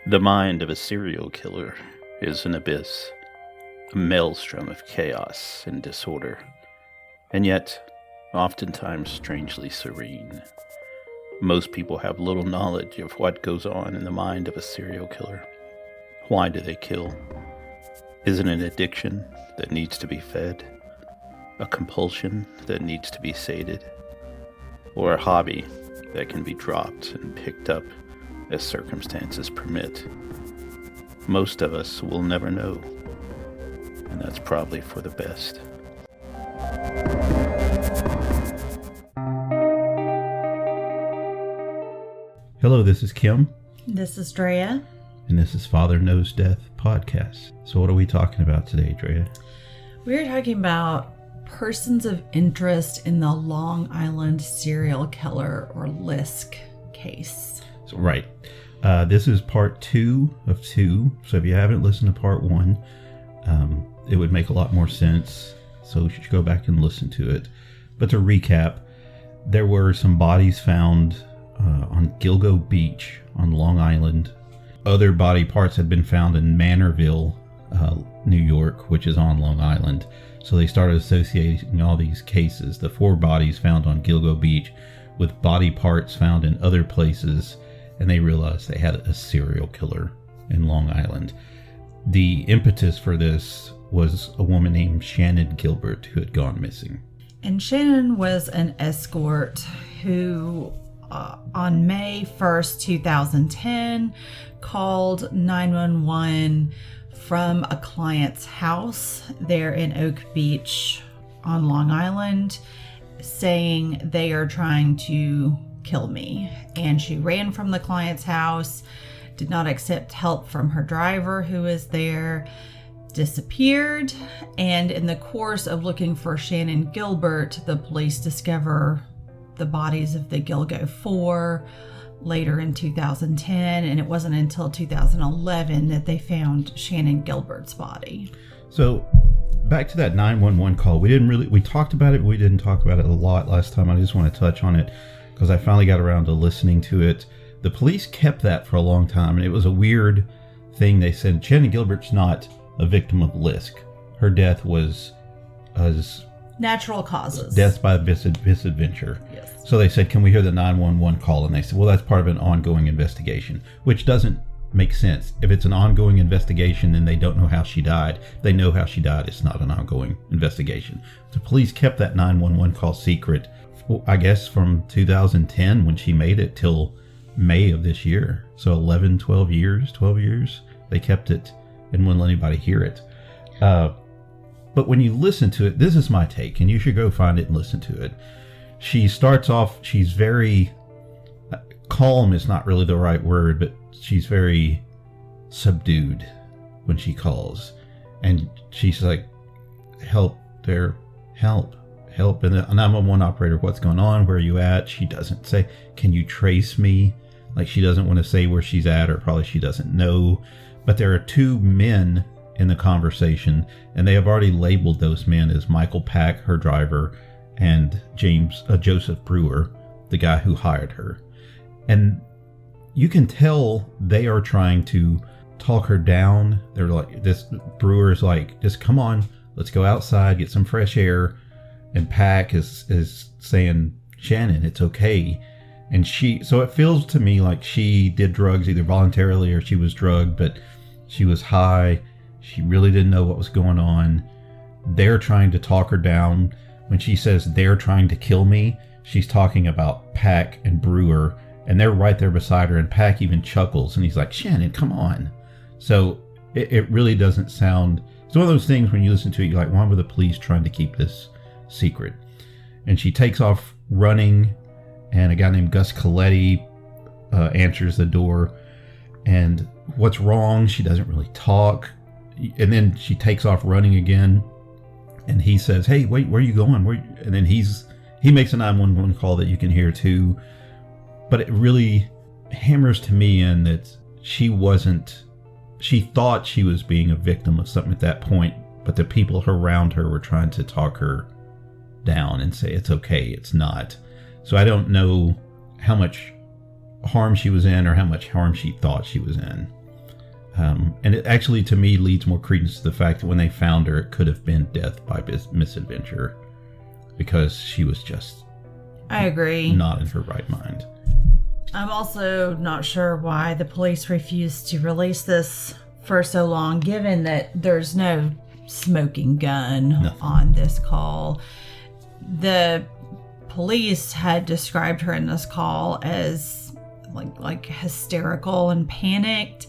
The mind of a serial killer is an abyss, a maelstrom of chaos and disorder, and yet oftentimes strangely serene. Most people have little knowledge of what goes on in the mind of a serial killer. Why do they kill? Is it an addiction that needs to be fed? A compulsion that needs to be sated? Or a hobby that can be dropped and picked up as circumstances permit? Most of us will never know, and that's probably for the best. Hello, this is Kim. This is Drea. And this is Father Knows Death podcast. So what are we talking about today, Drea? We're talking about persons of interest in the Long Island serial killer, or LISK, case. So, right. This is part 2 of 2. So if you haven't listened to part 1, it would make a lot more sense. So you should go back and listen to it. But to recap, there were some bodies found on Gilgo Beach on Long Island. Other body parts had been found in Manorville, New York, which is on Long Island. So they started associating all these cases, the 4 bodies found on Gilgo Beach, with body parts found in other places, and they realized they had a serial killer in Long Island. The impetus for this was a woman named Shannan Gilbert who had gone missing. And Shannan was an escort who, on May 1st, 2010, called 911 from a client's house there in Oak Beach on Long Island, saying they are trying to kill me. And she ran from the client's house, did not accept help from her driver who was there, disappeared, and in the course of looking for Shannan Gilbert, the police discover the bodies of the Gilgo 4 later in 2010, and it wasn't until 2011 that they found Shannan Gilbert's body. So back to that 911 call, we talked about it, but we didn't talk about it a lot last time. I just want to touch on it because I finally got around to listening to it. The police kept that for a long time, and it was a weird thing. They said Shannan Gilbert's not a victim of LISK. Her death was natural causes. Death by misadventure. Yes. So they said, can we hear the 911 call? And they said, well, that's part of an ongoing investigation, which doesn't make sense. If it's an ongoing investigation and they don't know how she died, they know how she died. It's not an ongoing investigation. The police kept that 911 call secret, I guess, from 2010 when she made it till May of this year. So 12 years, they kept it and wouldn't let anybody hear it. But when you listen to it, this is my take, and you should go find it and listen to it. She starts off, she's very calm is not really the right word, but she's very subdued when she calls. And she's like, help there, help. And the 911 operator, what's going on? Where are you at? She doesn't say, can you trace me? Like, she doesn't want to say where she's at, or probably she doesn't know. But there are 2 men in the conversation, and they have already labeled those men as Michael Pack, her driver, and Joseph Brewer, the guy who hired her. And you can tell they are trying to talk her down. They're like, this Brewer's like, just come on, let's go outside, get some fresh air. And Pack is saying, Shannan, it's okay. And so it feels to me like she did drugs either voluntarily or she was drugged, but she was high. She really didn't know what was going on. They're trying to talk her down. When she says they're trying to kill me, she's talking about Pack and Brewer, and they're right there beside her, and Pack even chuckles, and he's like, Shannan, come on. So it really doesn't sound... It's one of those things when you listen to it, you're like, why were the police trying to keep this secret? And she takes off running, and a guy named Gus Coletti answers the door, and what's wrong? She doesn't really talk. And then she takes off running again, and he says, hey, wait, where are you going? And then he makes a 911 call that you can hear too. But it really hammers to me in that she thought she was being a victim of something at that point, but the people around her were trying to talk her down and say, it's okay, it's not. So I don't know how much harm she was in or how much harm she thought she was in. And it actually, to me, leads more credence to the fact that when they found her, it could have been death by misadventure, because she was just I agree. not in her right mind. I'm also not sure why the police refused to release this for so long, given that there's no smoking gun Nothing. on this call. The police had described her in this call as like hysterical and panicked,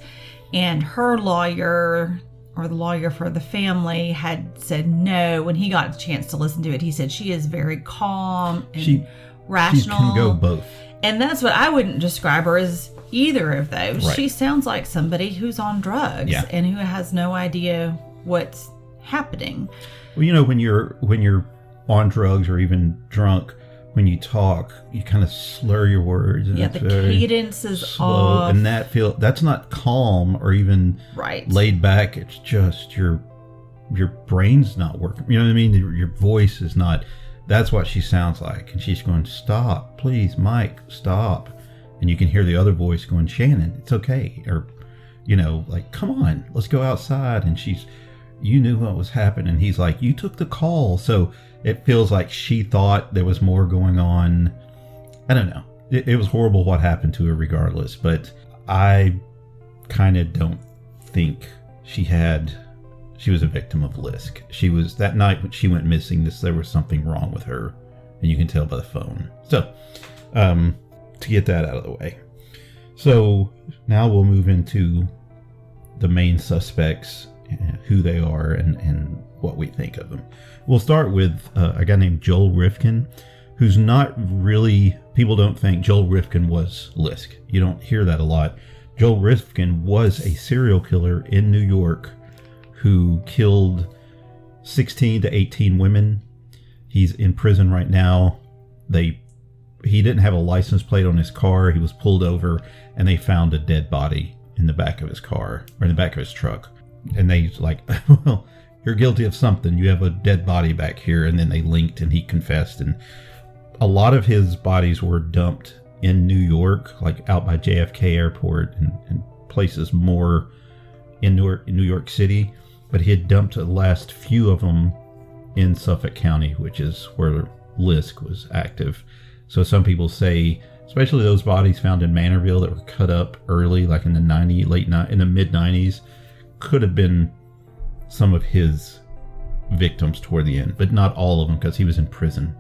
and her lawyer, or the lawyer for the family, had said no. When he got a chance to listen to it, he said she is very calm and rational. She can go both. And that's what I wouldn't describe her as either of those. Right. She sounds like somebody who's on drugs and who has no idea what's happening. Well, you know, when you're on drugs or even drunk, when you talk, you kind of slur your words. And Yeah, the cadence is slow, off. and that's not calm or even Right. laid back. It's just your brain's not working. You know what I mean? Your voice is not. That's what she sounds like, and she's going, "Stop, please, Mike, stop." And you can hear the other voice going, "Shannon, it's okay," or, you know, like, "Come on, let's go outside." And you knew what was happening. He's like, "You took the call." So it feels like she thought there was more going on. I don't know. It was horrible what happened to her regardless, but I kind of don't think she was a victim of Lisk. She was, that night when she went missing, there was something wrong with her, and you can tell by the phone. So, to get that out of the way. So now we'll move into the main suspects, who they are, and what we think of them. We'll start with a guy named Joel Rifkin, who's not really, people don't think Joel Rifkin was Lisk. You don't hear that a lot. Joel Rifkin was a serial killer in New York who killed 16 to 18 women. He's in prison right now. He didn't have a license plate on his car. He was pulled over, and they found a dead body in the back of his car, or in the back of his truck. And they like, "Well, you're guilty of something. You have a dead body back here." And then they linked, and he confessed. And a lot of his bodies were dumped in New York, like out by JFK Airport and places more in New York City. But he had dumped the last few of them in Suffolk County, which is where Lisk was active. So some people say, especially those bodies found in Manorville that were cut up early, like in the mid 90s, could have been some of his victims toward the end, but not all of them, because he was in prison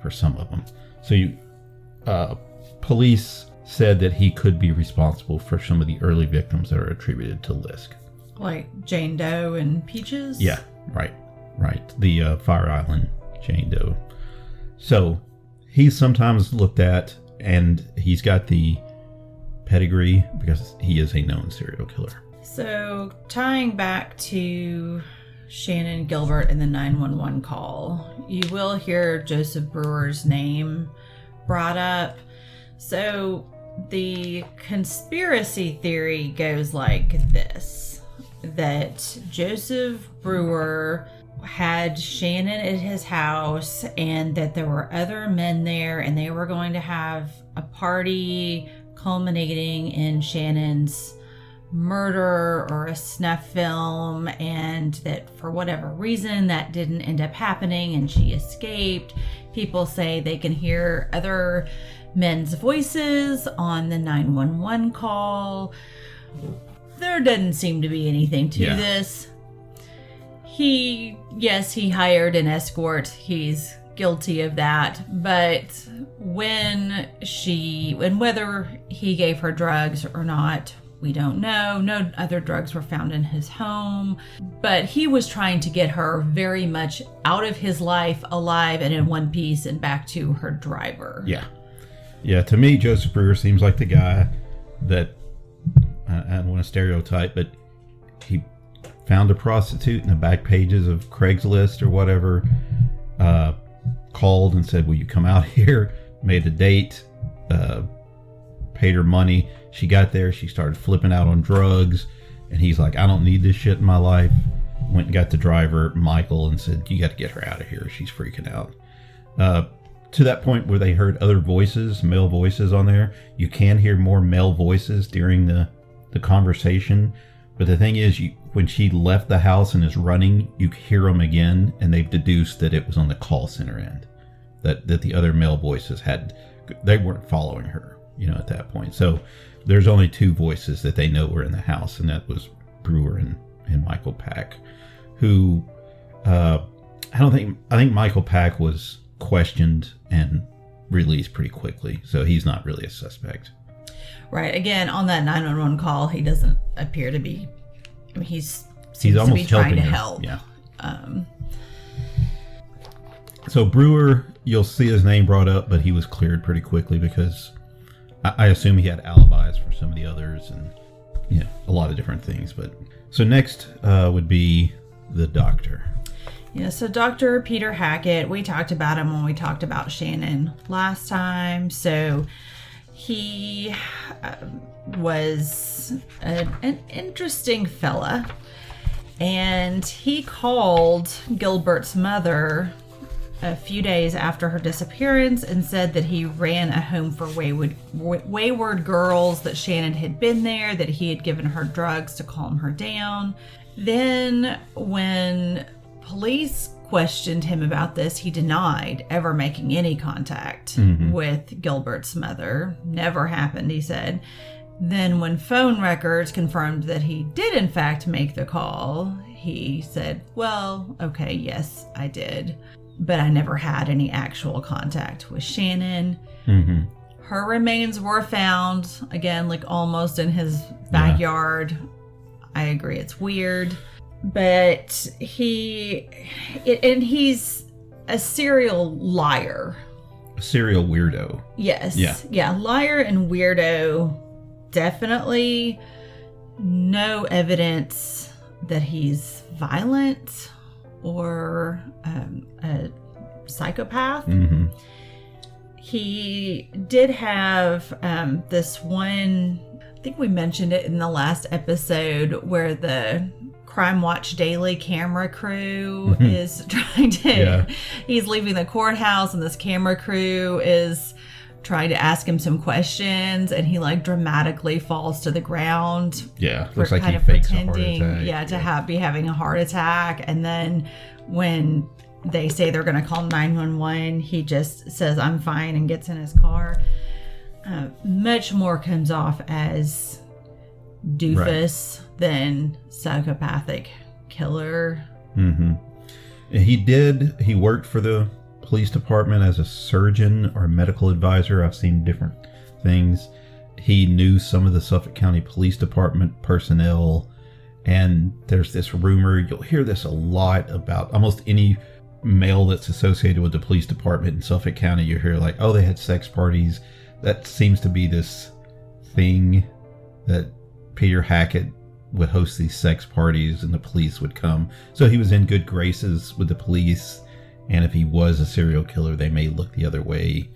for some of them. So police said that he could be responsible for some of the early victims that are attributed to Lisk. Like Jane Doe and Peaches? Yeah, right. The Fire Island Jane Doe. So he's sometimes looked at, and he's got the pedigree because he is a known serial killer. So tying back to Shannon Gilbert and the 911 call, you will hear Joseph Brewer's name brought up. So the conspiracy theory goes like this, that Joseph Brewer had Shannon at his house, and that there were other men there, and they were going to have a party culminating in Shannon's murder or a snuff film, and that for whatever reason that didn't end up happening and she escaped. People say they can hear other men's voices on the 911 call. There doesn't seem to be anything to this. He hired an escort. He's guilty of that. But whether he gave her drugs or not, we don't know. No other drugs were found in his home. But he was trying to get her very much out of his life, alive and in one piece, and back to her driver. Yeah, to me, Joseph Brewer seems like the guy that, I don't want to stereotype, but he found a prostitute in the back pages of Craigslist or whatever, called and said, "Will you come out here?" Made a date, paid her money. She got there, she started flipping out on drugs, and he's like, "I don't need this shit in my life." Went and got the driver, Michael, and said, "You got to get her out of here. She's freaking out." To that point where they heard other voices, male voices on there. You can hear more male voices during the conversation, But the thing is, when she left the house and is running, you hear them again, and they've deduced that it was on the call center end. That the other male voices they weren't following her, at that point. So there's only two voices that they know were in the house, and that was Brewer and Michael Pack, who I think Michael Pack was questioned and released pretty quickly, so he's not really a suspect. Right. Again, on that 911 call, he doesn't appear to be. I mean, he's almost to be trying to her. help. Yeah. So Brewer, you'll see his name brought up, but he was cleared pretty quickly because I assume he had alibis for some of the others and a lot of different things. But so next would be the doctor. Yeah, so Dr. Peter Hackett, we talked about him when we talked about Shannon last time. So he was an interesting fella, and he called Gilbert's mother a few days after her disappearance and said that he ran a home for wayward girls, that Shannon had been there, that he had given her drugs to calm her down. Then when police questioned him about this, he denied ever making any contact with Gilbert's mother. Never happened, he said. Then when phone records confirmed that he did in fact make the call, he said, well, okay, yes, I did. But I never had any actual contact with Shannon. Mm-hmm. Her remains were found, again, like almost in his backyard. Yeah. I agree, it's weird. But he's a serial liar. A serial weirdo. Yes. Yeah. Yeah, liar and weirdo. Definitely no evidence that he's violent or a psychopath. Mm-hmm. He did have this one, I think we mentioned it in the last episode, where the Crime Watch Daily camera crew is trying to, he's leaving the courthouse and this camera crew is trying to ask him some questions, and he like dramatically falls to the ground. Yeah, looks like he fakes a heart attack. Be having a heart attack. And then when they say they're going to call 911, he just says, I'm fine, and gets in his car. Much more comes off as doofus than psychopathic killer. Mm-hmm. He worked for the police department as a surgeon or medical advisor. I've seen different things. He knew some of the Suffolk County Police Department personnel, and there's this rumor, you'll hear this a lot about almost any male that's associated with the police department in Suffolk County. You hear like, oh, they had sex parties. That seems to be this thing that Peter Hackett would host these sex parties and the police would come. So he was in good graces with the police. And if he was a serial killer, they may look the other way.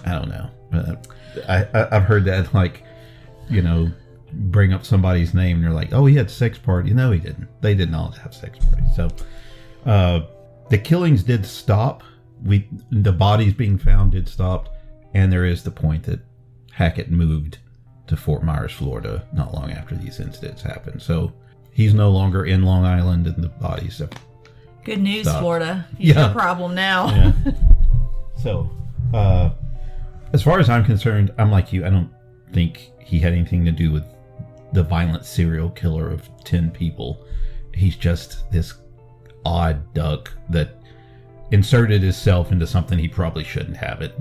I don't know. I've heard that, like, bring up somebody's name and they're like, oh, he had sex parties. No, he didn't. They did not have sex parties. So the killings did stop. The bodies being found did stop. And there is the point that Hackett moved to Fort Myers, Florida, not long after these incidents happened. So he's no longer in Long Island, and the bodies have good news, stopped. Florida. He's no problem now. Yeah. So, as far as I'm concerned, I'm like you. I don't think he had anything to do with the violent serial killer of 10 people. He's just this odd duck that inserted himself into something he probably shouldn't have it.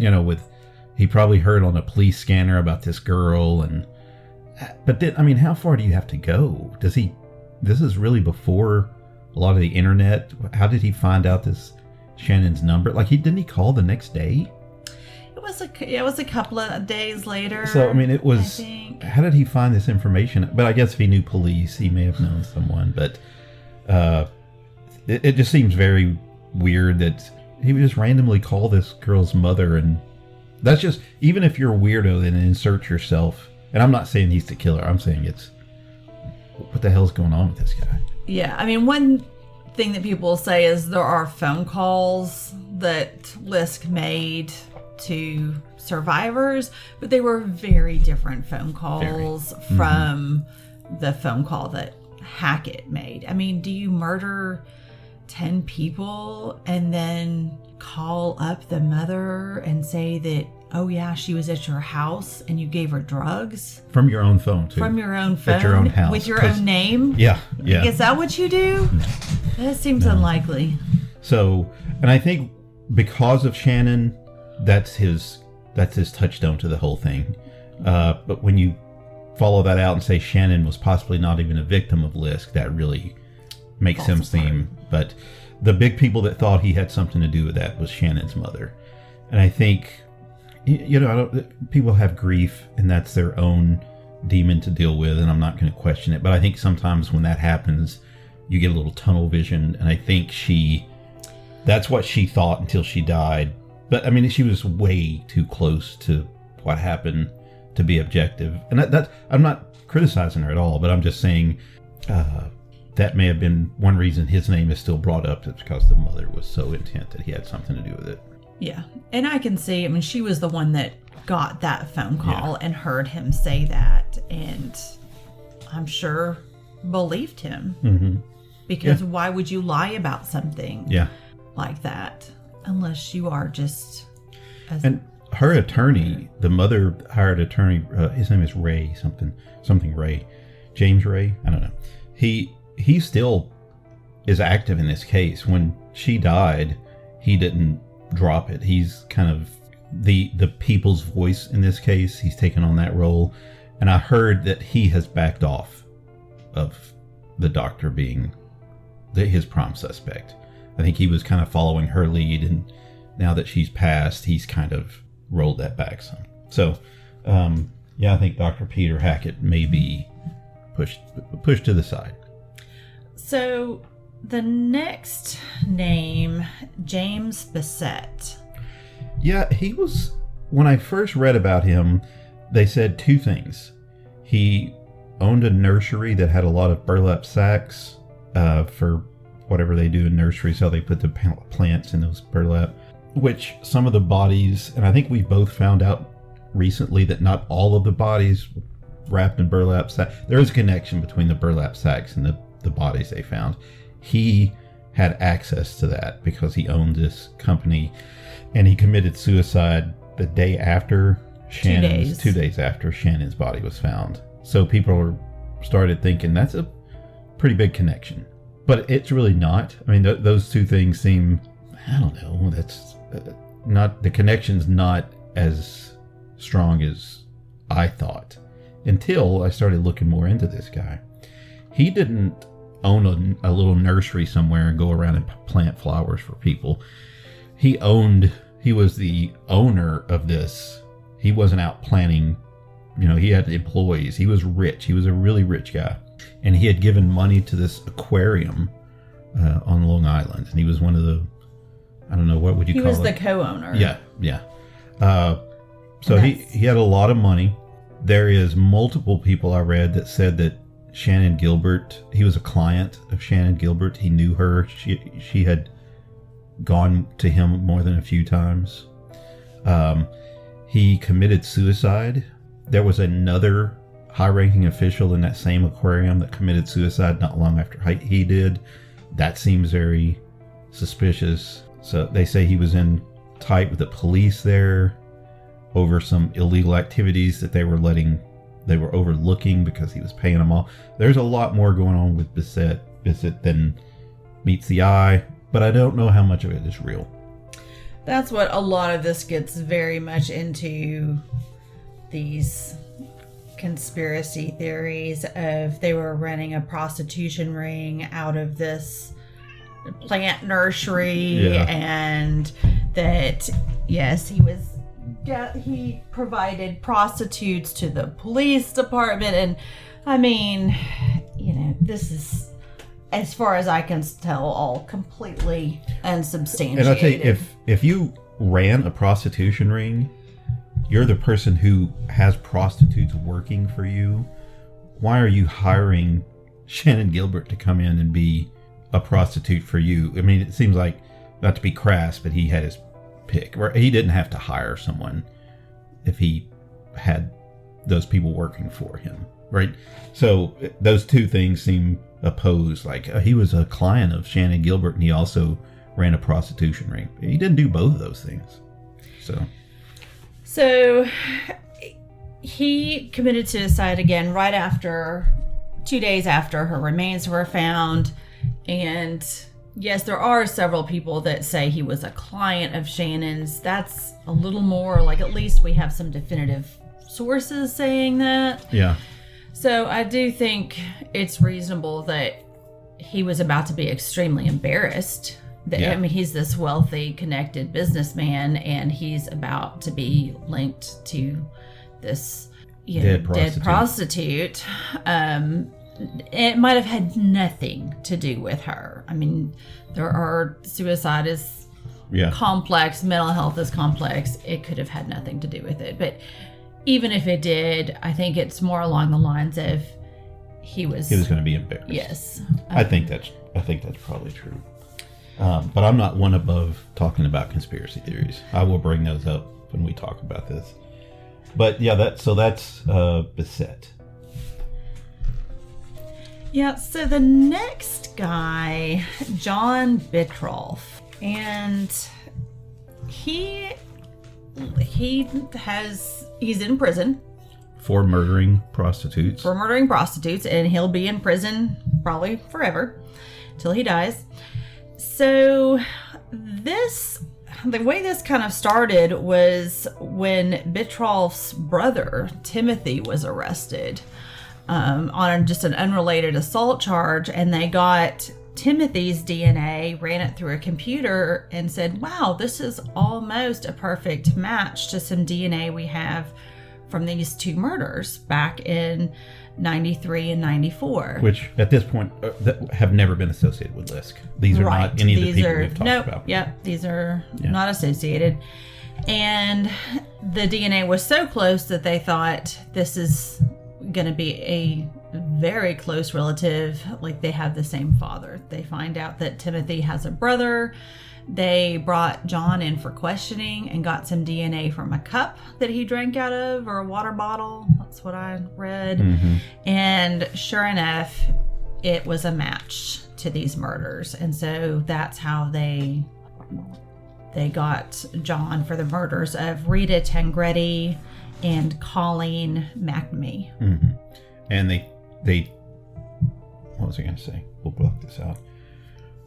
He probably heard on a police scanner about this girl, but then, I mean, how far do you have to go? This is really before a lot of the internet. How did he find out this Shannon's number? Like, didn't he call the next day? It was a couple of days later. So, I mean, how did he find this information? But I guess if he knew police, he may have known someone. But it just seems very weird that he would just randomly call this girl's mother, and that's just, even if you're a weirdo, then insert yourself. And I'm not saying he's the killer. I'm saying what the hell's going on with this guy? Yeah, I mean, one thing that people say is there are phone calls that Lisk made to survivors, but they were very different phone calls from the phone call that Hackett made. I mean, do you murder 10 people and then call up the mother and say that, oh yeah, she was at your house and you gave her drugs? From your own phone, too. From your own phone? At your own house. With your own name? Yeah. Is that what you do? That seems unlikely. So, and I think because of Shannon, that's his touchstone to the whole thing. But when you follow that out and say Shannon was possibly not even a victim of Lisk, that really makes him seem. But the big people that thought he had something to do with that was Shannon's mother. And I think, people have grief, and that's their own demon to deal with, and I'm not going to question it. But I think sometimes when that happens, you get a little tunnel vision, and I think that's what she thought until she died. But I mean, she was way too close to what happened to be objective. And that I'm not criticizing her at all, but I'm just saying that may have been one reason his name is still brought up. It's because the mother was so intent that he had something to do with it. Yeah. And I can see, I mean, she was the one that got that phone call and heard him say that. And I'm sure believed him. Mm-hmm. Because why would you lie about something like that? Unless you are just... And her attorney, the mother hired attorney, his name is Ray, something Ray. James Ray? I don't know. He still is active in this case. When she died, he didn't drop it. He's kind of the people's voice in this case. He's taken on that role. And I heard that he has backed off of the doctor being his prime suspect. I think he was kind of following her lead, and now that she's passed, he's kind of rolled that back some. So, I think Dr. Peter Hackett may be pushed to the side. So, the next name, James Bissett. Yeah, he was, when I first read about him, they said two things. He owned a nursery that had a lot of burlap sacks for whatever they do in nurseries, how they put the plants in those burlap, which some of the bodies, and I think we both found out recently that not all of the bodies wrapped in burlap sacks. There is a connection between the burlap sacks and the bodies they found. He had access to that because he owned this company, and he committed suicide the day after Shannon's, 2 days after Shannon's body was found. So people started thinking that's a pretty big connection. But it's really not. I mean, those two things seem, I don't know, that's not, the connection's not as strong as I thought until I started looking more into this guy. He didn't own a little nursery somewhere and go around and plant flowers for people. He was the owner of this. He wasn't out planting, he had employees. He was rich. He was a really rich guy. And he had given money to this aquarium on Long Island. And he was one of the, I don't know, what would you call it? He was the co-owner. Yeah. So he had a lot of money. There is multiple people I read that said that Shannon Gilbert, he was a client of Shannon Gilbert. He knew her. She had gone to him more than a few times. He committed suicide. There was another high-ranking official in that same aquarium that committed suicide not long after he did. That seems very suspicious. So they say he was in tight with the police there over some illegal activities that they were overlooking because he was paying them all. There's a lot more going on with Bissett than meets the eye, but I don't know how much of it is real. That's what a lot of this gets very much into, these conspiracy theories of they were running a prostitution ring out of this plant nursery, and that he provided prostitutes to the police department. And I mean, this is, as far as I can tell, all completely unsubstantiated. And I'll tell you, if you ran a prostitution ring, you're the person who has prostitutes working for you. Why are you hiring Shannon Gilbert to come in and be a prostitute for you? I mean, it seems like, not to be crass, but he had his pick. He didn't have to hire someone if he had those people working for him, right? So those two things seem oppose. Like, he was a client of Shannon Gilbert, and he also ran a prostitution ring. He didn't do both of those things. So he committed suicide again right after, 2 days after her remains were found. And yes, there are several people that say he was a client of Shannon's. That's a little more, like, at least we have some definitive sources saying that. Yeah. So I do think it's reasonable that he was about to be extremely embarrassed. I mean, he's this wealthy, connected businessman, and he's about to be linked to this dead prostitute. It might have had nothing to do with her. I mean, suicide is complex, mental health is complex. It could have had nothing to do with it. But even if it did, I think it's more along the lines of he was going to be embarrassed. Yes. I think that's probably true. But I'm not one above talking about conspiracy theories. I will bring those up when we talk about this. But yeah, that's Bissett. Yeah, so the next guy, John Bittrolff, and he's in prison for murdering prostitutes. And he'll be in prison probably forever till he dies. So the way this kind of started was when Bittrolff's brother, Timothy, was arrested on just an unrelated assault charge, and they got Timothy's DNA, ran it through a computer, and said, wow, this is almost a perfect match to some DNA we have from these two murders back in 93 and 94. Which, at this point, have never been associated with Lisk. These are not any of the people we've talked about. Yep, these are not associated. And the DNA was so close that they thought this is going to be a very close relative, like they have the same father. They find out that Timothy has a brother. They brought John in for questioning and got some DNA from a cup that he drank out of, or a water bottle. That's what I read. Mm-hmm. And sure enough, it was a match to these murders. And so that's how they got John for the murders of Rita Tangredi and Colleen McNamee. Mm-hmm. And they what was I going to say? We'll block this out.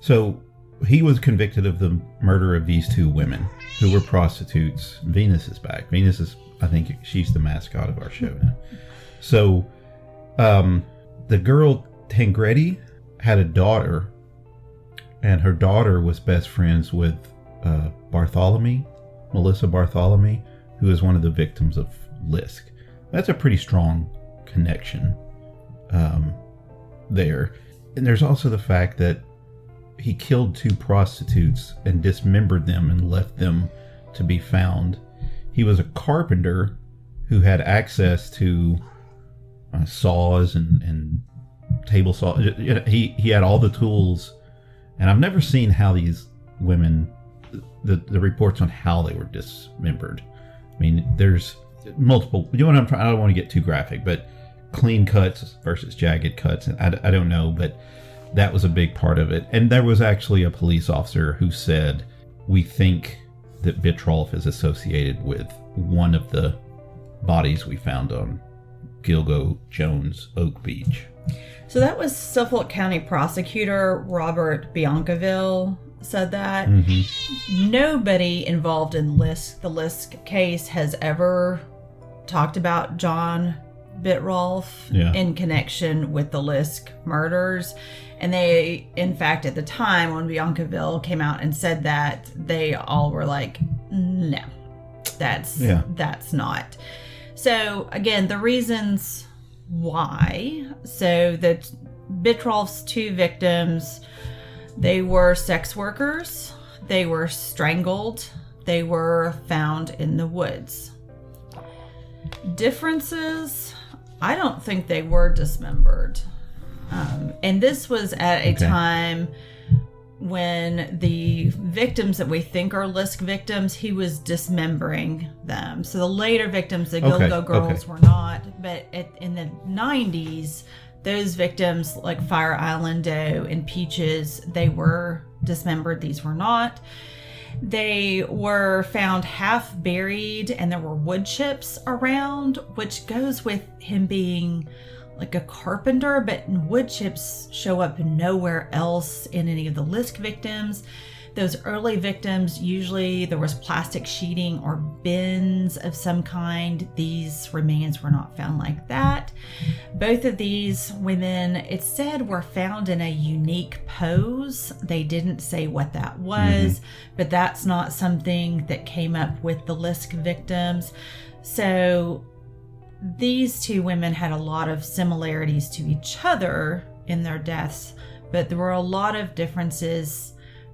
So he was convicted of the murder of these two women who were prostitutes. Venus is back. Venus is, I think she's the mascot of our show now. So the girl Tangredi had a daughter, and her daughter was best friends with Melissa Bartholomew, who is one of the victims of Lisk. That's a pretty strong connection there. And there's also the fact that he killed two prostitutes and dismembered them and left them to be found. He was a carpenter who had access to saws and table saws. He had all the tools, and I've never seen how these women, the reports on how they were dismembered. I mean, there's multiple. I don't want to get too graphic, but clean cuts versus jagged cuts, and I don't know, but that was a big part of it. And there was actually a police officer who said, we think that Bittrolff is associated with one of the bodies we found on Gilgo Jones Oak Beach. So that was Suffolk County Prosecutor Robert Biancaville said that. Mm-hmm. Nobody involved in the Lisk case has ever talked about John Bittrolff in connection with the Lisk murders. And they, in fact, at the time when Biancaville came out and said that, they all were like, no, that's not. So again, the reasons why. So that Bittrolff's two victims, they were sex workers, they were strangled, they were found in the woods. Differences, I don't think they were dismembered. And this was at a time when the victims that we think are Lisk victims, he was dismembering them. So the later victims, the Gilgo girls, were not. But in the 90s, those victims, like Fire Island Doe and Peaches, they were dismembered. These were not. They were found half buried, and there were wood chips around, which goes with him being like a carpenter, but wood chips show up nowhere else in any of the Lisk victims. Those early victims, usually there was plastic sheeting or bins of some kind. These remains were not found like that. Both of these women, it said, were found in a unique pose. They didn't say what that was, but that's not something that came up with the Lisk victims. So these two women had a lot of similarities to each other in their deaths, but there were a lot of differences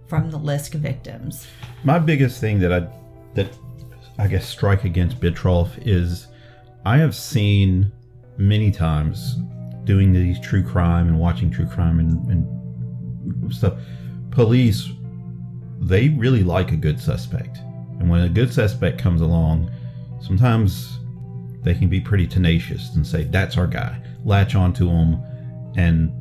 from the Lisk victims. My biggest thing that I guess strike against Bittroff is I have seen many times doing these true crime and watching true crime and stuff. Police, they really like a good suspect. And when a good suspect comes along, sometimes they can be pretty tenacious and say, that's our guy. Latch onto him. And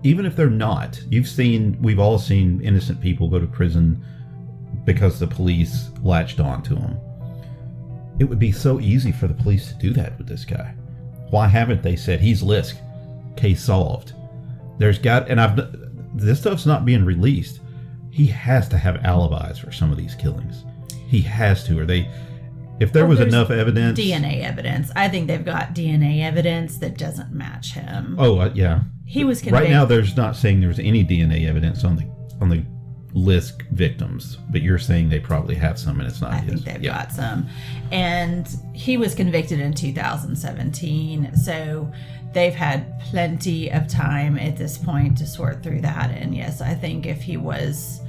even if they're not, we've all seen innocent people go to prison because the police latched onto them. It would be so easy for the police to do that with this guy. Why haven't they said, he's Lisk, case solved? This stuff's not being released. He has to have alibis for some of these killings. He has to, if there was enough evidence. DNA evidence. I think they've got DNA evidence that doesn't match him. Oh, yeah. He was convicted. Right now, there's not saying there's any DNA evidence on the Lisk victims, but you're saying they probably have some, and it's not his. I think they've got some. And he was convicted in 2017, so they've had plenty of time at this point to sort through that. And yes, I think if he was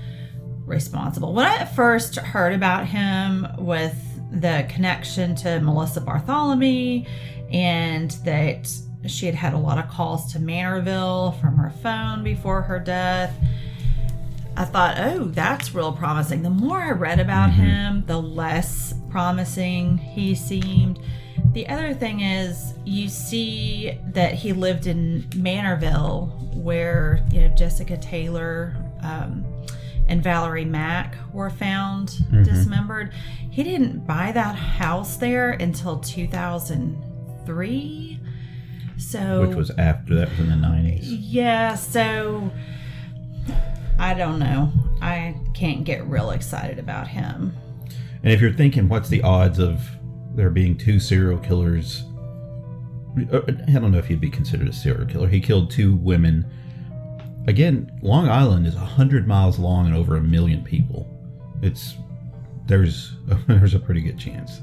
responsible. When I first heard about him with the connection to Melissa Bartholomew, and that she had had a lot of calls to Manorville from her phone before her death, I thought, oh, that's real promising. The more I read about him, the less promising he seemed. The other thing is, you see that he lived in Manorville, where Jessica Taylor and Valerie Mack were found dismembered. He didn't buy that house there until 2003. So, which was after that, was in the 90s. Yeah, so I don't know. I can't get real excited about him. And if you're thinking, what's the odds of there being two serial killers? I don't know if he'd be considered a serial killer. He killed two women. Again, Long Island is 100 miles long and over 1 million people. There's a pretty good chance,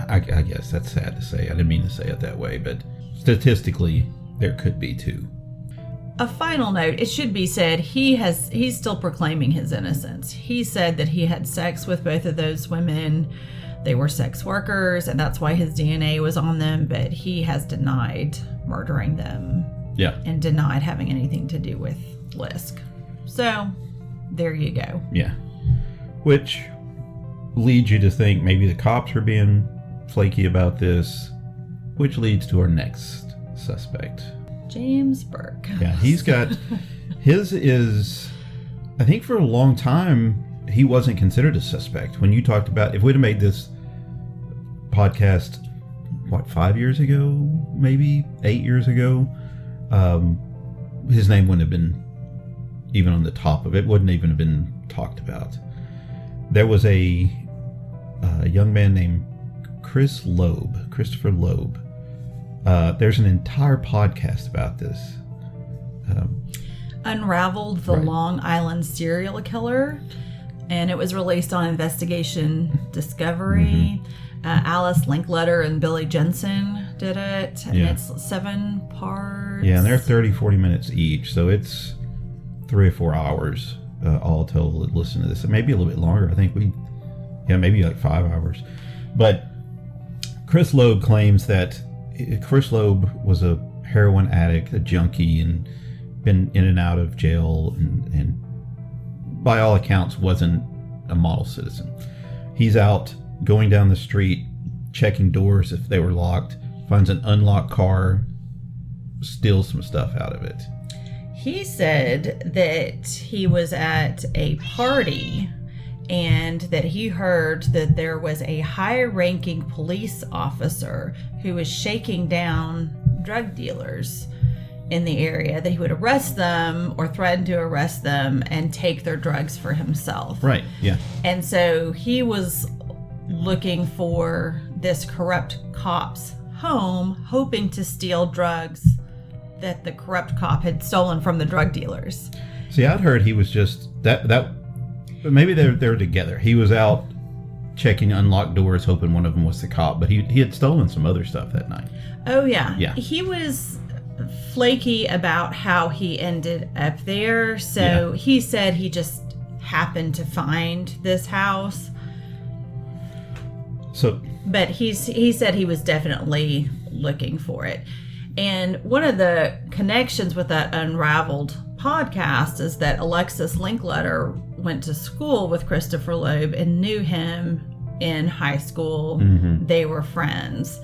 I guess that's sad to say. I didn't mean to say it that way, but statistically, there could be two. A final note, it should be said, he's still proclaiming his innocence. He said that he had sex with both of those women. They were sex workers, and that's why his DNA was on them, but he has denied murdering them. Yeah. And denied having anything to do with Lisk. So, there you go. Yeah. Which leads you to think maybe the cops are being flaky about this, which leads to our next suspect. James Burke. Yeah, he's got... his is... I think for a long time, he wasn't considered a suspect. When you talked about... If we'd have made this podcast, 5 years ago? Maybe 8 years ago? His name wouldn't have been even on the top of it. Wouldn't even have been talked about. There was a young man named Christopher Loeb. There's an entire podcast about this. Unraveled, the Long Island serial killer, and it was released on Investigation Discovery. Alice Linkletter and Billy Jensen did it, and it's 7 parts. Yeah, and they're 30-40 minutes each, so it's 3 or 4 hours all told. Listen to this. Maybe a little bit longer. I think maybe like 5 hours. But Chris Loeb claims that Chris Loeb was a heroin addict, a junkie, and been in and out of jail, and by all accounts wasn't a model citizen. He's out going down the street, checking doors if they were locked, finds an unlocked car, steals some stuff out of it. He said that he was at a party and that he heard that there was a high-ranking police officer who was shaking down drug dealers in the area, that he would arrest them or threaten to arrest them and take their drugs for himself. Right, yeah. And so he was looking for this corrupt cop's home, hoping to steal drugs that the corrupt cop had stolen from the drug dealers. See, I'd heard he was just that maybe they're together. He was out checking unlocked doors, hoping one of them was the cop, but he had stolen some other stuff that night. Oh yeah. Yeah. He was flaky about how he ended up there. So he said he just happened to find this house. So, but he said he was definitely looking for it. And one of the connections with that Unraveled podcast is that Alexis Linkletter went to school with Christopher Loeb and knew him in high school. Mm-hmm. They were friends.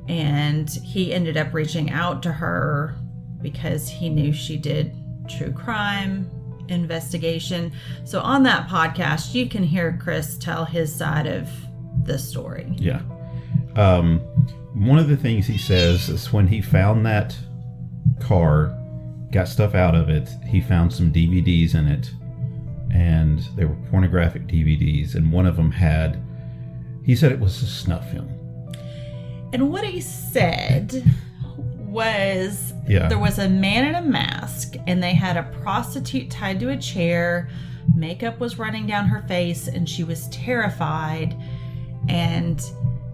And he ended up reaching out to her because he knew she did true crime investigation. So on that podcast, you can hear Chris tell his side of the story. Yeah. One of the things he says is when he found that car, got stuff out of it, he found some DVDs in it, and they were pornographic DVDs, and one of them he said it was a snuff film. And what he said was there was a man in a mask, and they had a prostitute tied to a chair. Makeup was running down her face, and she was terrified. And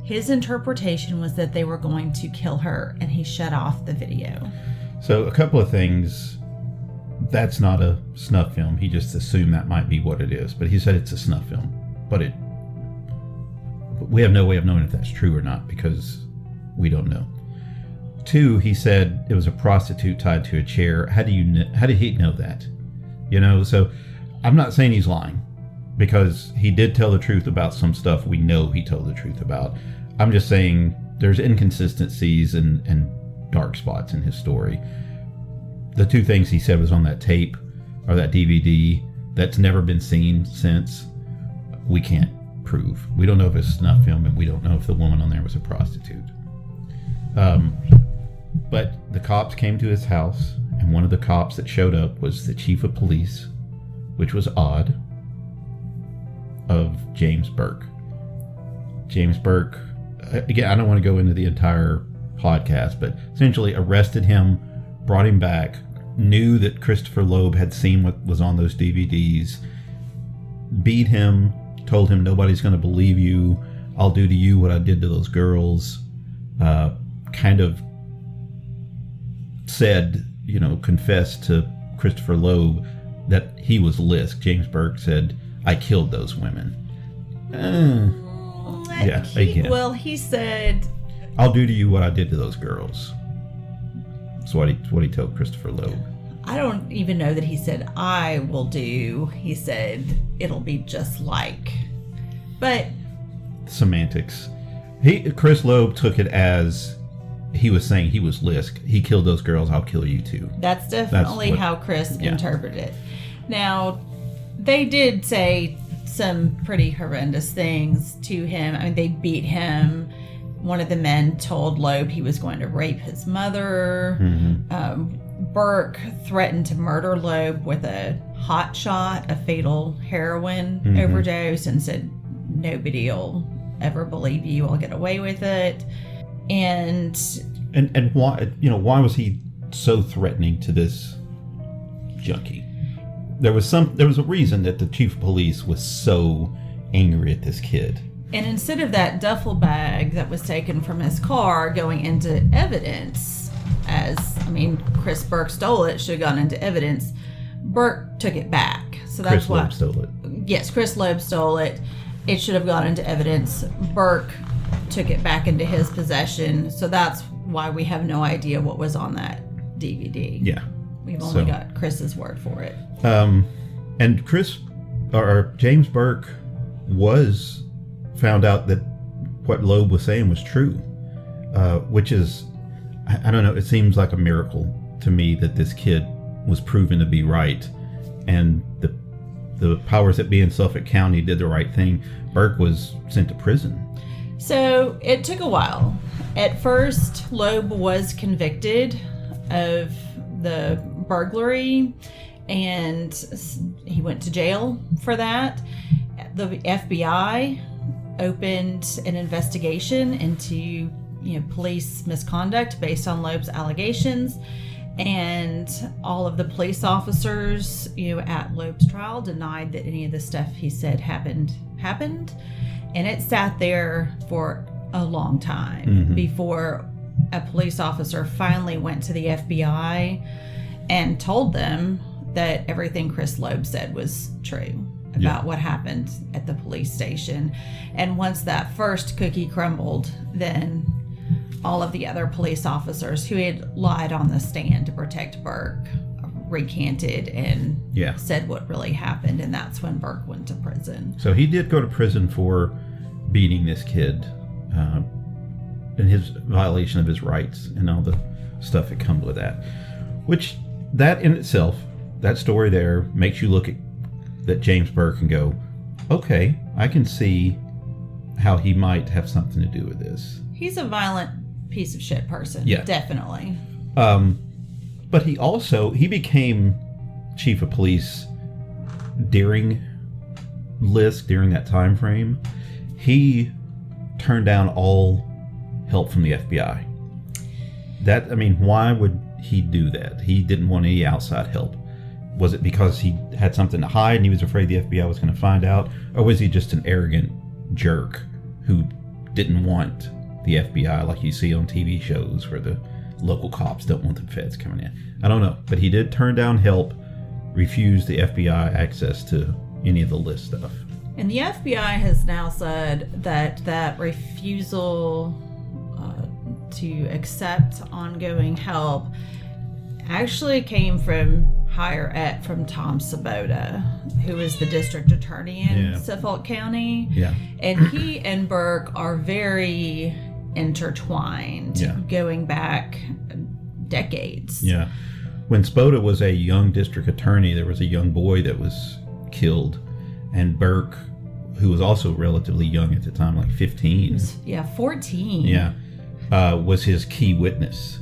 his interpretation was that they were going to kill her, and he shut off the video. So a couple of things. That's not a snuff film. He just assumed that might be what it is. But he said it's a snuff film. But we have no way of knowing if that's true or not because we don't know. 2, he said it was a prostitute tied to a chair. How did he know that? So I'm not saying he's lying because he did tell the truth about some stuff we know he told the truth about. I'm just saying there's inconsistencies and dark spots in his story. The 2 things he said was on that tape or that DVD that's never been seen since, we can't prove. We don't know if it's a snuff film, and we don't know if the woman on there was a prostitute. But the cops came to his house, and one of the cops that showed up was the chief of police, which was odd, of James Burke. James Burke, again, I don't want to go into the entire podcast, but essentially arrested him, brought him back, knew that Christopher Loeb had seen what was on those DVDs, beat him, told him nobody's going to believe you, I'll do to you what I did to those girls, kind of said, confessed to Christopher Loeb that he was Lisk. James Burke said, I killed those women. Again. He said, I'll do to you what I did to those girls. That's what he told Christopher Loeb. I don't even know that he said, I will do. He said, it'll be just like. But semantics. Chris Loeb took it as he was saying he was Lisk. He killed those girls, I'll kill you too. That's definitely how Chris interpreted it. Now, they did say some pretty horrendous things to him. I mean, they beat him. One of the men told Loeb he was going to rape his mother. Mm-hmm. Burke threatened to murder Loeb with a hot shot, a fatal heroin overdose, and said, nobody will ever believe you. I'll get away with it. And why was he so threatening to this junkie? There was a reason that the chief of police was so angry at this kid. And instead of that duffel bag that was taken from his car going into evidence, Chris Burke stole it, should have gone into evidence, Burke took it back. So that's why Chris Loeb stole it. Yes, Chris Loeb stole it. It should have gone into evidence. Burke took it back into his possession. So that's why we have no idea what was on that DVD. Yeah. We've only got Chris's word for it. And James Burke found out that what Loeb was saying was true. which is, I don't know, it seems like a miracle to me that this kid was proven to be right, and the powers that be in Suffolk County did the right thing. Burke was sent to prison. So it took a while. At first, Loeb was convicted of the burglary, and he went to jail for that. The FBI opened an investigation into police misconduct based on Loeb's allegations, and all of the police officers at Loeb's trial denied that any of the stuff he said happened, and it sat there for a long time before a police officer finally went to the FBI and told them that everything Chris Loeb said was true about what happened at the police station. And once that first cookie crumbled, then all of the other police officers who had lied on the stand to protect Burke recanted and said what really happened, and that's when Burke went to prison. So he did go to prison for beating this kid, and his violation of his rights and all the stuff that comes with that. Which, that in itself, that story there makes you look at that James Burke and go, okay, I can see how he might have something to do with this. He's a violent piece of shit person. Yeah. Definitely. But he became chief of police during LISC, during that time frame. He turned down all help from the FBI. Why would he do that? He didn't want any outside help. Was it because he had something to hide and he was afraid the FBI was going to find out? Or was he just an arrogant jerk who didn't want the FBI like you see on TV shows where the local cops don't want the feds coming in? I don't know. But he did turn down help, refuse the FBI access to any of the LISC stuff. And the FBI has now said that refusal to accept ongoing help actually came from from Tom Svoboda, who is the district attorney in Suffolk County. Yeah. And he and Burke are very intertwined, going back decades. Yeah. When Svoboda was a young district attorney, there was a young boy that was killed, and Burke, who was also relatively young at the time, like 15. 14. Yeah. Was his key witness.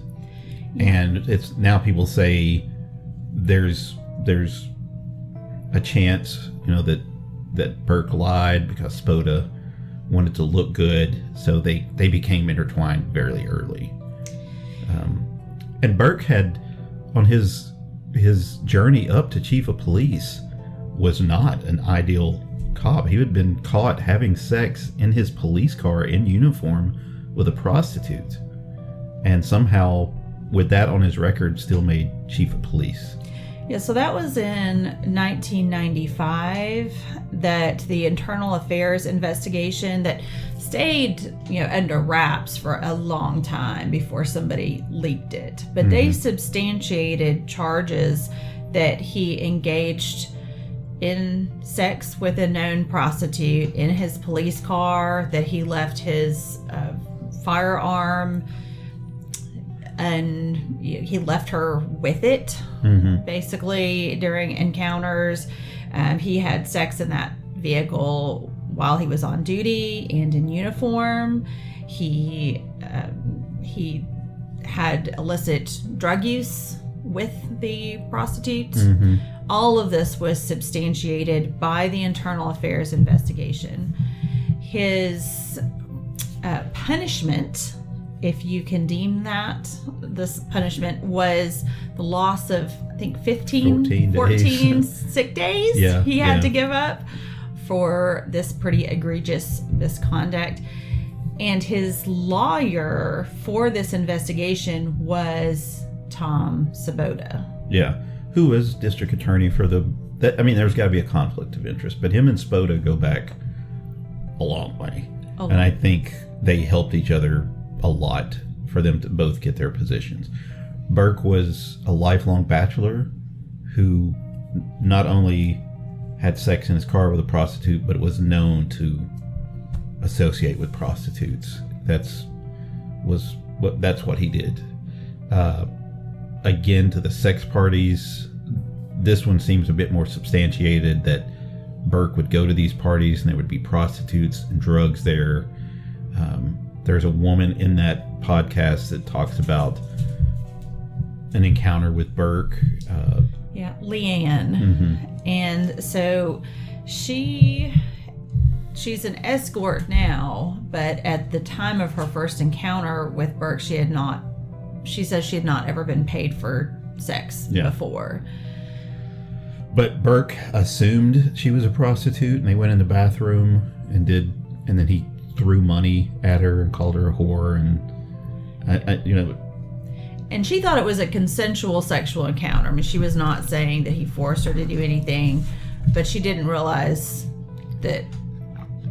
Yeah. And it's now people say there's a chance, that Burke lied because Svoboda wanted to look good, so they became intertwined very early. And Burke had, on his journey up to chief of police, was not an ideal cop. He had been caught having sex in his police car in uniform with a prostitute, and somehow with that on his record still made chief of police. Yeah, so that was in 1995 that the internal affairs investigation that stayed, under wraps for a long time before somebody leaked it. But they substantiated charges that he engaged in sex with a known prostitute in his police car, that he left his firearm and he left her with it, basically, during encounters. He had sex in that vehicle while he was on duty and in uniform. He had illicit drug use with the prostitute. All of this was substantiated by the internal affairs investigation. His punishment, if you can deem that, this punishment was the loss of, I think, 14 sick days he had to give up for this pretty egregious misconduct. And his lawyer for this investigation was Tom Svoboda. Yeah, who was district attorney for there's got to be a conflict of interest, but him and Svoboda go back a long way. And I think they helped each other a lot for them to both get their positions. Burke was a lifelong bachelor who not only had sex in his car with a prostitute, but was known to associate with prostitutes. That's that's what he did. Again, to the sex parties, this one seems a bit more substantiated, that Burke would go to these parties and there would be prostitutes and drugs there. There's a woman in that podcast that talks about an encounter with Burke. Leanne. Mm-hmm. And so she's an escort now, but at the time of her first encounter with Burke, she says she had not ever been paid for sex before. But Burke assumed she was a prostitute, and they went in the bathroom and then he threw money at her and called her a whore, and and she thought it was a consensual sexual encounter. I mean, she was not saying that he forced her to do anything, but she didn't realize that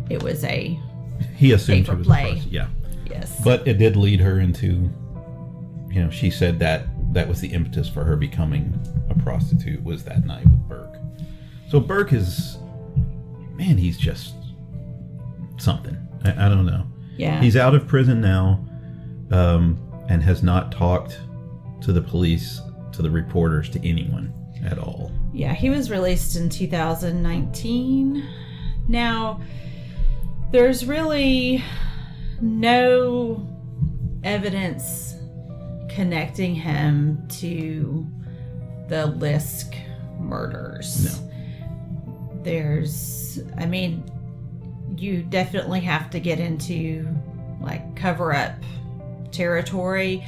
it was he assumed she was play. a prostitute. Yeah. Yes. But it did lead her into, she said that was the impetus for her becoming a prostitute, was that night with Burke. So Burke he's just something. I don't know. Yeah. He's out of prison now, and has not talked to the police, to the reporters, to anyone at all. Yeah, he was released in 2019. Now, there's really no evidence connecting him to the Lisk murders. No. You definitely have to get into like cover-up territory,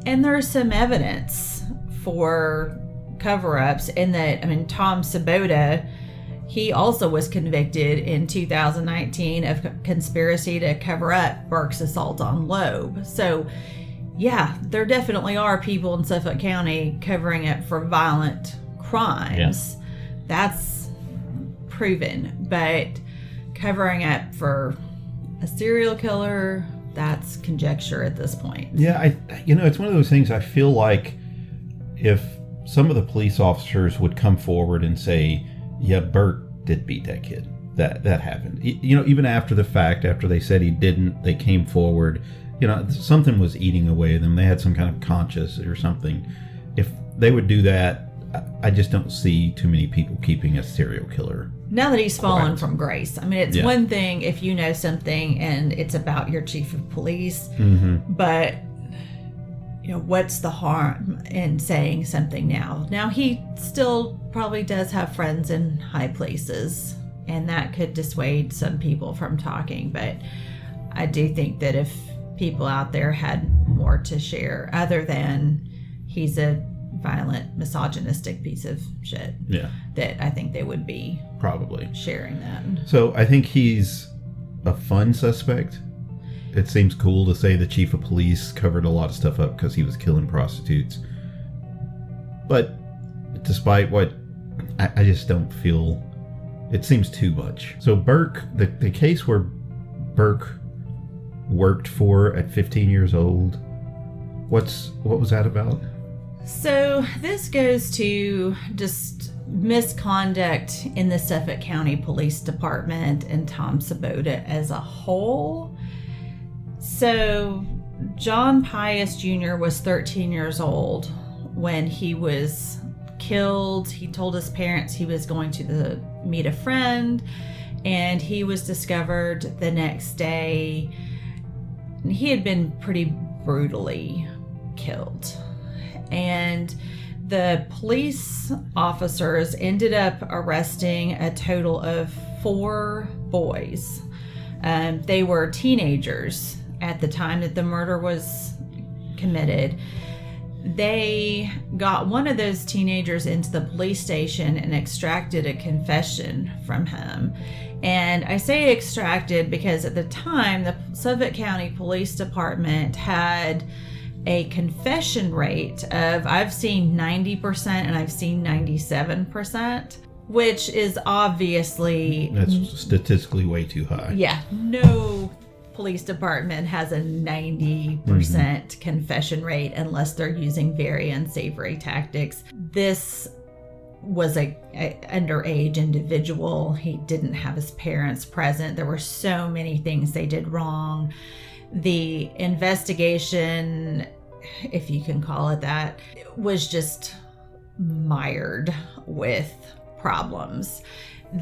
and there's some evidence for cover-ups in that, Tom Sabota, he also was convicted in 2019 of conspiracy to cover up Burke's assault on Loeb. So yeah, there definitely are people in Suffolk County covering up for violent crimes. Yeah. That's proven. But covering up for a serial killer, that's conjecture at this point. Yeah, it's one of those things. I feel like if some of the police officers would come forward and say, yeah, Burke did beat that kid. That happened. Even after the fact, after they said he didn't, they came forward. Something was eating away at them. They had some kind of conscience or something. If they would do that, I just don't see too many people keeping a serial killer. Now that he's fallen from grace. It's one thing if you know something and it's about your chief of police, but what's the harm in saying something now? Now he still probably does have friends in high places, and that could dissuade some people from talking, but I do think that if people out there had more to share other than he's a violent, misogynistic piece of shit, that I think they would be probably sharing that. So I think he's a fun suspect. It seems cool to say the chief of police covered a lot of stuff up because he was killing prostitutes. But despite what, I just don't feel, it seems too much. So Burke, the case where Burke worked for at 15 years old, what was that about? So this goes to just misconduct in the Suffolk County Police Department and Tom Sabota as a whole. So John Pius Jr. was 13 years old when he was killed. He told his parents he was going to meet a friend, and he was discovered the next day. He had been pretty brutally killed. And the police officers ended up arresting a total of 4 boys. They were teenagers at the time that the murder was committed. They got one of those teenagers into the police station and extracted a confession from him. And I say extracted because at the time, the Suffolk County Police Department had a confession rate of, I've seen 90% and I've seen 97%, which is obviously... That's statistically way too high. Yeah, no police department has a 90% confession rate unless they're using very unsavory tactics. This was a underage individual. He didn't have his parents present. There were so many things they did wrong. The investigation, if you can call it that, was just mired with problems.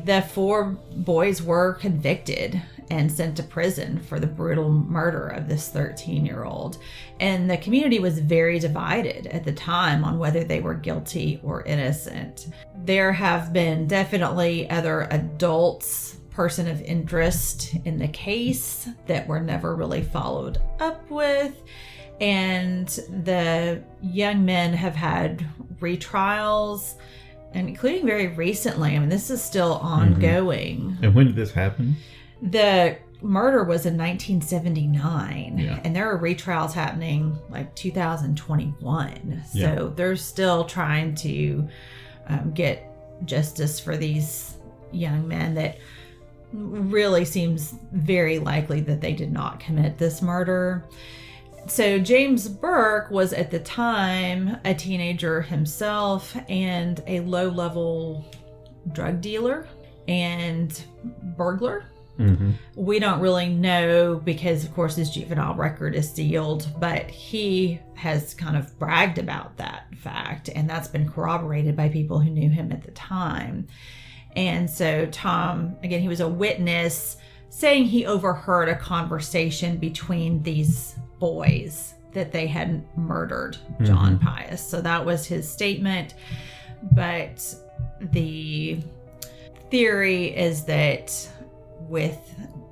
The 4 boys were convicted and sent to prison for the brutal murder of this 13-year-old. And the community was very divided at the time on whether they were guilty or innocent. There have been definitely other adults, person of interest in the case that were never really followed up with. And the young men have had retrials, and including very recently. I mean, this is still ongoing. And when did this happen? The murder was in 1979, Yeah. and there are retrials happening like 2021. So Yeah. they're still trying to get justice for these young men that really seems very likely that they did not commit this murder. So James Burke was at the time a teenager himself and a low-level drug dealer and burglar. Mm-hmm. We don't really know because, of course, his juvenile record is sealed, but he has kind of bragged about that fact, and that's been corroborated by people who knew him at the time. And so Tom, again, he was a witness saying he overheard a conversation between these boys that they had murdered John Pius. So that was his statement. But the theory is that with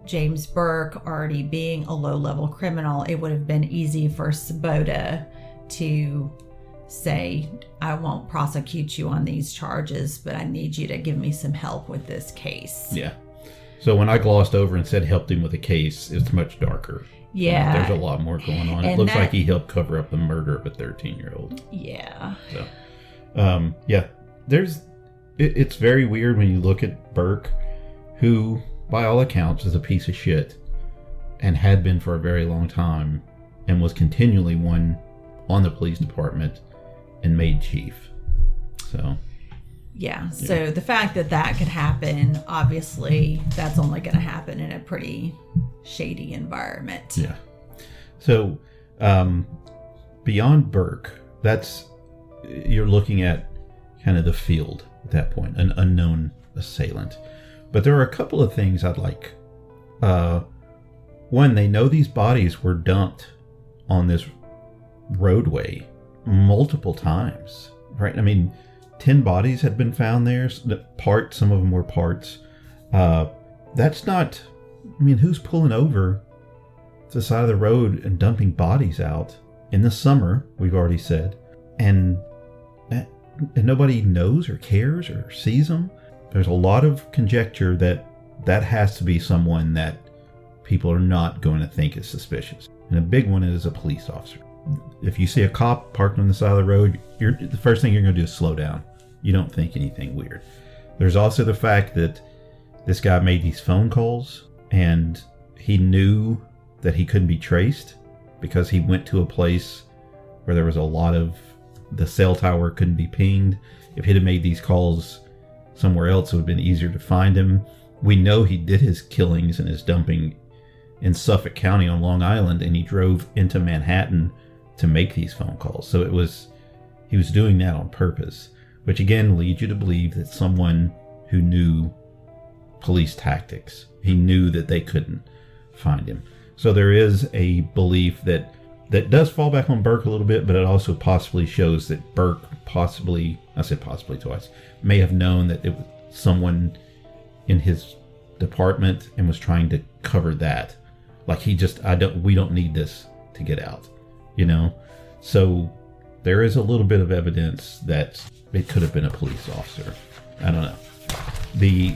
James Burke already being a low-level criminal, it would have been easy for Sabota to say, I won't prosecute you on these charges, but I need you to give me some help with this case. Yeah. So when I glossed over and said helped him with a case, it's much darker. Yeah. There's a lot more going on. It And looks that- like he helped cover up the murder of a 13-year-old. Yeah. So, yeah. It's very weird when you look at Burke, who, by all accounts, is a piece of shit and had been for a very long time and was continually one on the police department and made chief. So... Yeah, so the fact that that could happen, obviously, that's only going to happen in a pretty shady environment. Yeah. So, beyond Burke, you're looking at kind of the field at that point, an unknown assailant. But there are a couple of things I'd like. One, they know these bodies were dumped on this roadway multiple times, right? I mean, 10 bodies had been found there. Some of them were parts. That's not, I mean, who's pulling over to the side of the road and dumping bodies out in the summer, we've already said, and nobody knows or cares or sees them? There's a lot of conjecture that has to be someone that people are not going to think is suspicious. And a big one is a police officer. If you see a cop parked on the side of the road, the first thing you're going to do is slow down. You don't think anything weird. There's also the fact that this guy made these phone calls and he knew that he couldn't be traced because he went to a place where there was a lot of the cell tower couldn't be pinged. If he'd have made these calls somewhere else, it would have been easier to find him. We know he did his killings and his dumping in Suffolk County on Long Island, and he drove into Manhattan to make these phone calls. So he was doing that on purpose, which again leads you to believe that someone who knew police tactics, he knew that they couldn't find him. So there is a belief that does fall back on Burke a little bit, but it also possibly shows that Burke I said possibly twice, may have known that it was someone in his department and was trying to cover that. Like we don't need this to get out. So there is a little bit of evidence that it could have been a police officer. I don't know. The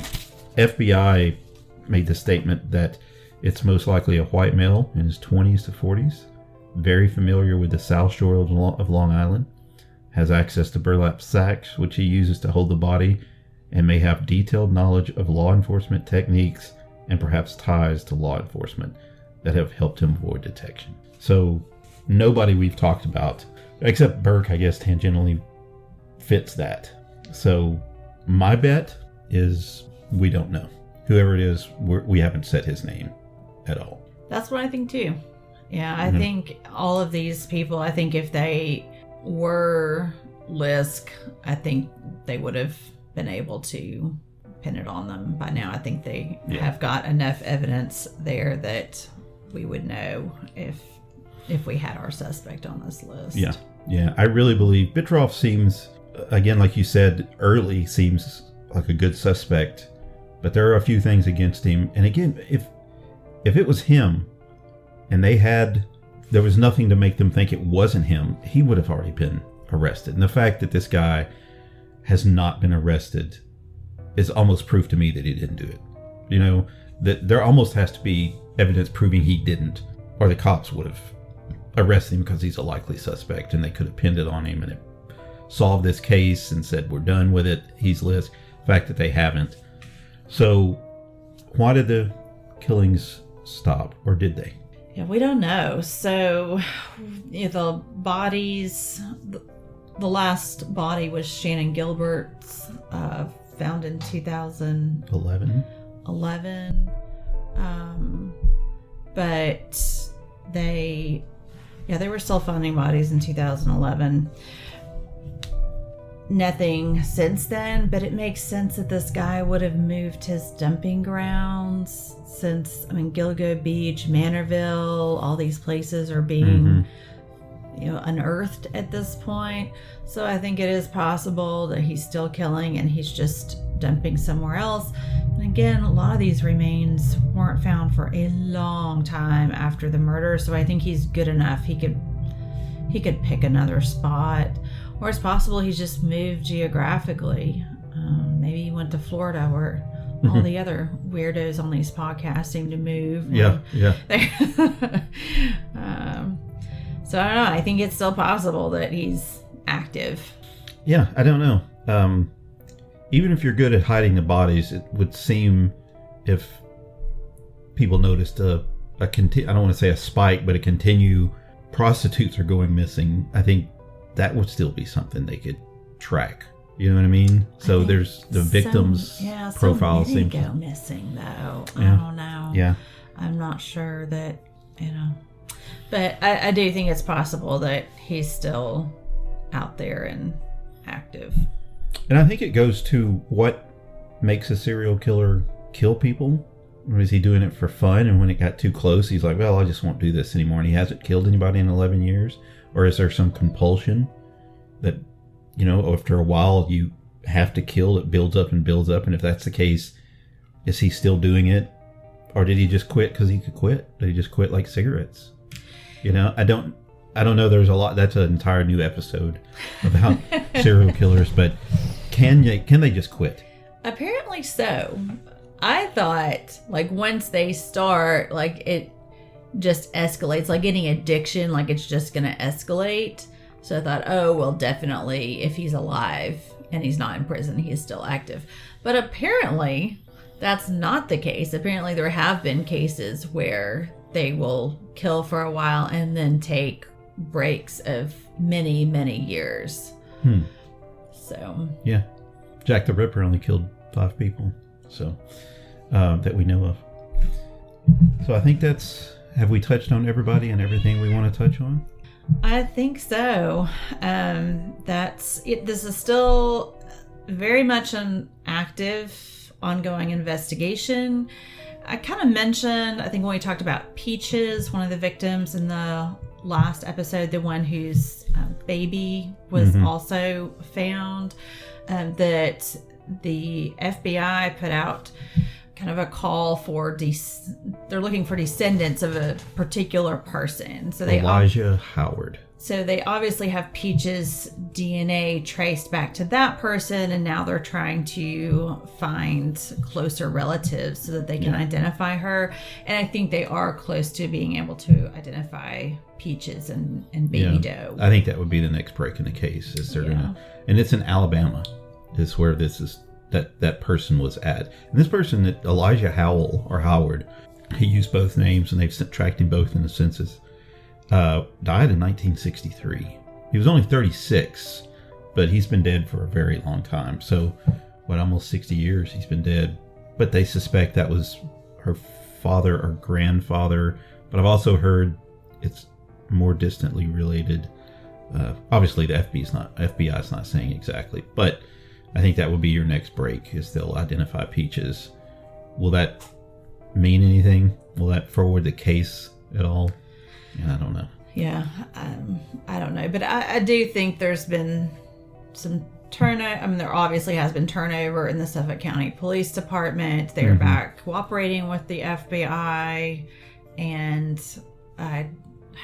FBI made the statement that it's most likely a white male in his 20s to 40s, very familiar with the South Shore of Long Island, has access to burlap sacks, which he uses to hold the body, and may have detailed knowledge of law enforcement techniques and perhaps ties to law enforcement that have helped him avoid detection. So nobody we've talked about, except Burke, I guess, tangentially fits that. So my bet is we don't know. Whoever it is, we haven't said his name at all. That's what I think too. Yeah, I think all of these people, I think if they were Lisk, I think they would have been able to pin it on them by now. I think they have got enough evidence there that we would know if we had our suspect on this list. Yeah. I really believe Bitroff seems, again, like you said, early seems like a good suspect, but there are a few things against him. And again, if it was him and there was nothing to make them think it wasn't him, he would have already been arrested. And the fact that this guy has not been arrested is almost proof to me that he didn't do it. You know, that there almost has to be evidence proving he didn't, or the cops would have arrested him because he's a likely suspect and they could have pinned it on him and it solved this case and said, we're done with it, he's Lisk. The fact that they haven't. So why did the killings stop, or did they? Yeah, we don't know. So the bodies, the last body was Shannon Gilbert's, found in 2011. But they were still finding bodies in 2011. Nothing since then, but it makes sense that this guy would have moved his dumping grounds since, Gilgo Beach, Manorville, all these places are being unearthed at this point. So I think it is possible that he's still killing and he's just dumping somewhere else. And again, a lot of these remains weren't found for a long time after the murder, so I think he's good enough. He could pick another spot. Or it's possible he's just moved geographically. Maybe he went to Florida where all the other weirdos on these podcasts seem to move. Yeah. So I don't know. I think it's still possible that he's active. Yeah, I don't know. Even if you're good at hiding the bodies, it would seem if people noticed I don't want to say a spike, but prostitutes are going missing, I think that would still be something they could track. You know what I mean? So there's the victims' profile seems go missing though. Yeah. I don't know. Yeah. I'm not sure that, but I do think it's possible that he's still out there and active. And I think it goes to what makes a serial killer kill people. Or is he doing it for fun? And when it got too close, he's like, well, I just won't do this anymore. And he hasn't killed anybody in 11 years. Or is there some compulsion that, after a while you have to kill, it builds up and builds up. And if that's the case, is he still doing it? Or did he just quit because he could quit? Did he just quit like cigarettes? I don't know. There's a lot. That's an entire new episode about serial killers. But can they just quit? Apparently so. I thought once they start, it just escalates, like any addiction, it's just going to escalate. So I thought, oh, well, definitely if he's alive and he's not in prison, he is still active. But apparently that's not the case. Apparently there have been cases where they will kill for a while and then take breaks of many, many years. So. Yeah. Jack the Ripper only killed 5 people. So, that we know of. So I think have we touched on everybody and everything we want to touch on? I think so. That's it. This is still very much an active, ongoing investigation. I kind of mentioned, I think when we talked about Peaches, one of the victims in the last episode, the one whose baby was also found, that the FBI put out kind of a call for they're looking for descendants of a particular person. So Elijah Howard. So they obviously have Peach's DNA traced back to that person, and now they're trying to find closer relatives so that they can identify her. And I think they are close to being able to identify Peaches and Baby Doe. I think that would be the next break in the case. Is they're gonna, and it's in Alabama, is where this is. That person was at. And this person, Elijah Howard, he used both names and they've tracked him both in the census, died in 1963. He was only 36, but he's been dead for a very long time. So, almost 60 years he's been dead. But they suspect that was her father or grandfather. But I've also heard it's more distantly related. Obviously, the FBI is not saying exactly, but I think that would be your next break, is they'll identify Peaches. Will that mean anything? Will that forward the case at all? Yeah, I don't know. Yeah, I don't know. But I do think there's been some turnover. I mean, there obviously has been turnover in the Suffolk County Police Department. They're back cooperating with the FBI, and I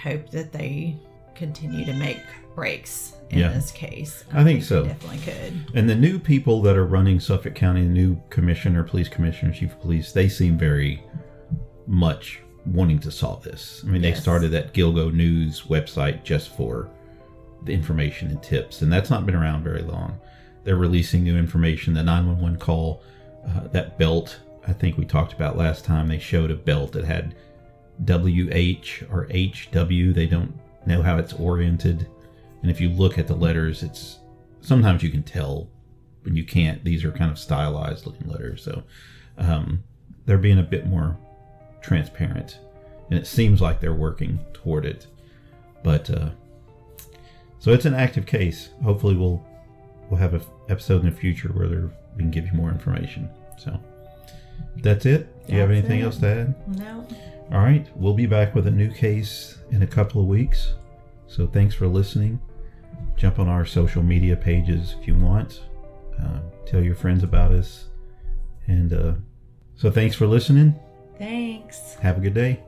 hope that they continue to make breaks in this case. I think so. They definitely could. And the new people that are running Suffolk County, the new commissioner, police commissioner, chief of police, they seem very much wanting to solve this. I mean, they started that Gilgo News website just for the information and tips, and that's not been around very long. They're releasing new information. The 911 call, that belt, I think we talked about last time, they showed a belt that had WH or HW. They don't know how it's oriented, and if you look at the letters, it's sometimes you can tell, but you can't. These are kind of stylized looking letters, so they're being a bit more transparent, and it seems like they're working toward it. But so it's an active case. Hopefully we'll have an episode in the future where we can give you more information. So that's it. Do you have anything else to add? No. All right, we'll be back with a new case in a couple of weeks. So thanks for listening. Jump on our social media pages if you want. Tell your friends about us. And so thanks for listening. Thanks. Have a good day.